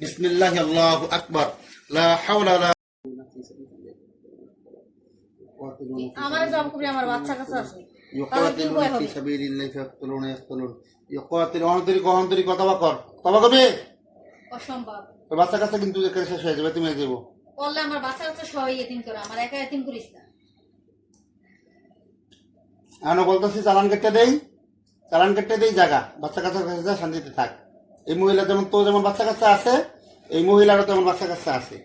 বিসমিল্লাহি আল্লাহু আকবার লা হাওলা ওয়ালা আমার জব করি আমার বাচ্চা কাছে আছে ইউকাতিলুনা ফি সাবিলিল্লাহি ফায়াকতুলুনা ইয়াকতুলুন ইউকাতিলু অন্তরি কথা কর তবা কবে অসম্ভব তোর বাচ্চা কাছে কিন্তু এখানে শেষ হয়ে যাবে তুমি যাবো বললে আমার বাচ্চা কাছে সবাই এতিম করে আমার একা এতিম করিস না আনো বলতেছি চালান কেটে দেই জায়গা বাচ্চা কাছে যা শান্তিতে থাক এই মহিলা যেমন তো যেমন বাচ্চা কাছে আছে এই মহিলারও তেমন বাচ্চা কাছে আছে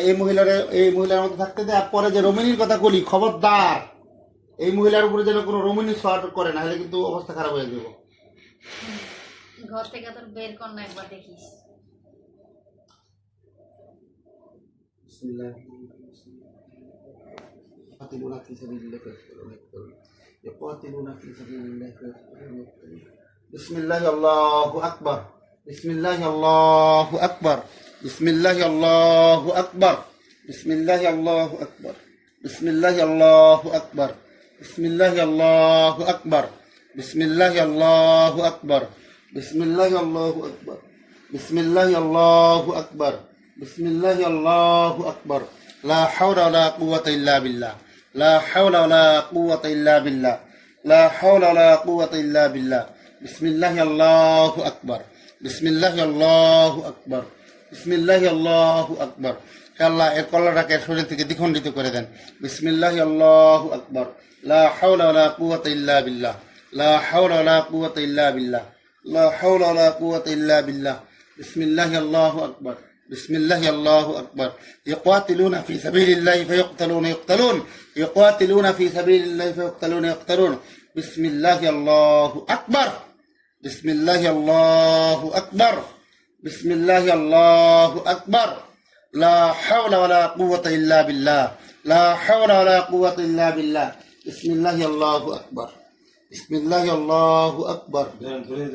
এই মহিলার মধ্যে থাকতে দে আর পরে যে রমণীর কথা বলি খবরদার এই মহিলার উপরে যেন কোনো রমণী সোয়ার করে না হলে কিন্তু অবস্থা খারাপ হয়ে যাবে ঘর থেকে তোর বের কর না একবার দেখিস বিসমিল্লাহ يقاتلون في سبيل الله فيقتلون يقاتلون في سبيل الله فيقتلون بسم الله الله أكبر بسم الله الله أكبر بسم الله الله أكبر بسم الله الله أكبر بسم الله الله أكبر بسم الله الله أكبر بسم الله الله أكبر بسم الله الله أكبر بسم الله الله أكبر بسم الله الله أكبر لا حول ولا قوة إلا بالله لا حول ولا قوة إلا بالله لا حول ولا قوة إلا بالله بسم الله الله أكبر بسم الله الله أكبر بسم الله الله أكبر আল্লাহ এর কল্লাটাকে শরীর থেকে দ্বিখণ্ডিত করে দেন বিসমিল্লাহি আল্লাহু আকবার লা হাওলা ওয়ালা কুওয়াতা ইল্লা বিল্লাহ লা হাওলা ওয়ালা কুওয়াতা ইল্লা বিল্লাহ লা হাওলা ওয়ালা কুওয়াতা ইল্লা বিল্লাহ বিসমিল্লাহি আল্লাহু আকবার বিসমিল্লাহি আল্লাহু আকবার ইউকাতিলুনা ফি সাবিলিল্লাহি ফায়াকতুলুনা ইয়াকতুলুন ইউকাতিলুনা ফি সাবিলিল্লাহি ফায়াকতুলুনা ইয়াকতুলুন বিসমিল্লাহি আল্লাহু আকবার বিসমিল্লাহি আল্লাহু আকবার বিসমিল্লাহি আল্লাহু আকবার لا حول ولا قوة إلا بالله لا حول ولا قوة إلا بالله بسم الله الله أكبر بسم الله الله أكبر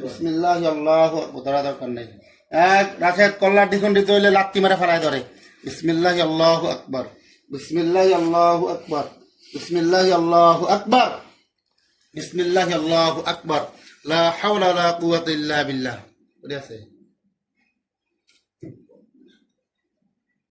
بسم الله الله أكبر ধরা দরকার নেই এক রাশেদ কল্লার দ্বিখণ্ডিত হইলে লাত্তি মারা ফেলায় ধরে বিসমিল্লাহি আল্লাহু আকবার বিসমিল্লাহি আল্লাহু আকবার বিসমিল্লাহি আল্লাহু আকবার বিসমিল্লাহি আল্লাহু আকবার লা হাওলা ওয়ালা কুওয়াতা ইল্লা বিল্লাহ আছে